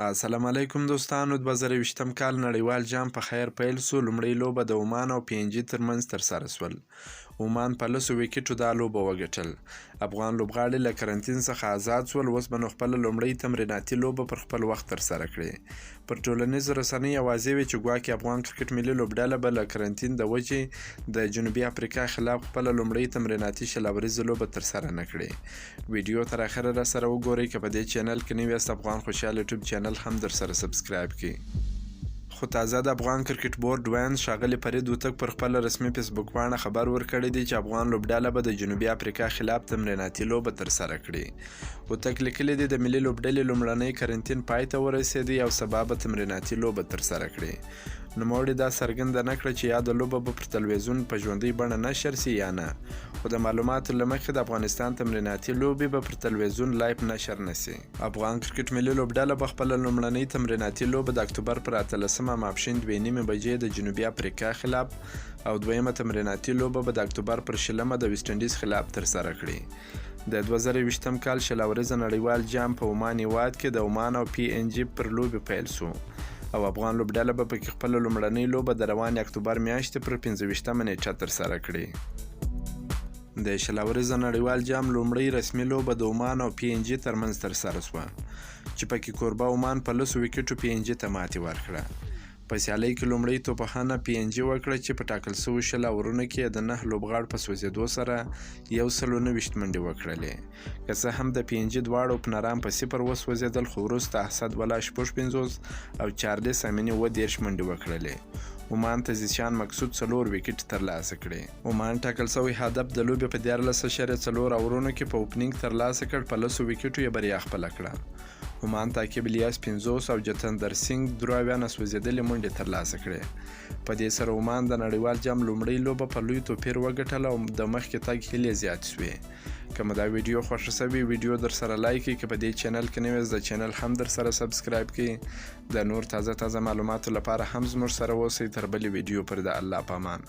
السلام علیکم دوستانو 2020م کال نړیوال جام په خیر پیل سو. لومړۍ لوبه د عمان او پی ان جي ترمنځ ترسره سول. عمان په 10 ویکټو دا لوبه وګټل. افغان لوبغاړي له کرنټین څخه آزاد سول. اوس به نو خپله لومړۍ تمریناتي لوبه پر خپل وخت ترسره کړي. پر ټولنیزو رسنیو اوازې وې چې ګواکې افغان کرکټ ملي لوبډله به له کرنټین د وجې د جنوبي افریقا خلاف خپله لومړۍ تمریناتي شلوريزه لوبه ترسره نه کړي. ویډیو تر اخره را سره وګورئ. که په دې چینل کې نوي یاست افغان خوشحال یوټیوب چینل هم در سره سبسکرایب کړئ. خو تازه د افغان کرکټ بورډ وینز ښاغلي فرید هوتک پر خپله رسمي فیسبوک پاڼه خبر ورکړی دی چې افغان لوبډله به د جنوبي افریقا خلاف تمریناتي لوبه ترسره کړي. هوتک لیکلی دی د ملي لوبډلې لومړنی کرنټین پای ته ورسېدی او سبا به تمریناتي لوبه ترسره کړي. نوموړي دا څرګنده نه کړه چې یا د لوبه به پر تلویزیون په ژوندۍ بڼه نشر سي یا نه، خو د معلوماتو له مخې د افغانستان تمریناتي لوبې به پر تلویزیون لایف نشر نسي. افغان کرکټ ملي لوبډله به خپله لومړنۍ تمریناتي لوبه د اکتوبر پر 18 ماپښین 2:30 بجې د جنوبي افریقا خلاف او دویمه تمریناتي لوبه به د اکتوبر پر 20 د ویسټ انډیز خلاف ترسره کړي. د 2020م کال شلوريزه نړیوال جام په عمان هیواد کې د عمان او پی ان جي پر لوبې پیل سو او افغان لوبډله به پکې خپله لومړنۍ لوبه د روانې اکتوبر میاشتې پر 25مه نیټه ترسره کړي. د شلوريزه نړیوال جام لومړۍ رسمي لوبه د عمان او پی ان جي ترمنځ ترسره سوه چې پکې کوربه عمان په 10 ویکټو پی ان جي ته ماتې ورکړه. په سیالۍ کې لومړۍ توپخانه پی ان جي وکړه چې په ټاکل سوي 20 اورونو کې د 9 لوبغاړو په سوځېدو سره 129 منډې وکړلې. که څه هم د پی ان جي دواړو اوپنران په 0 وسوځېدل، خو وروسته اسد ولا 56 او چارلس امیني 30 منډې وکړلې. عمان ته زیشان مقصود 4 ویکټ ترلاسه کړي. عمان ټاکل سوی هدف د لوبې په 14.4 اورونو کې په اوپننګ ترلاسه کړ. په 10 ویکټو یې بریا خپله کړه. عمان تعقیب الیاس 50 او جتندر سنګ 23 سوځېدلې منډې ترلاسه کړې. په دې سره عمان د نړیوال جام لومړۍ لوبه په لوی توپیر وګټله او د مخکې تګ هیلې زیاتې سوې. که مو دا ویډیو خوښه سوي ویډیو در سره لایک کړئ. که په دې چینل کې نوي یاست د چینل هم در سره سبسکرایب کړئ. د نور تازه معلوماتو لپاره هم زموږ سره اوسئ. تر بلې ویډیو پر د الله په امان.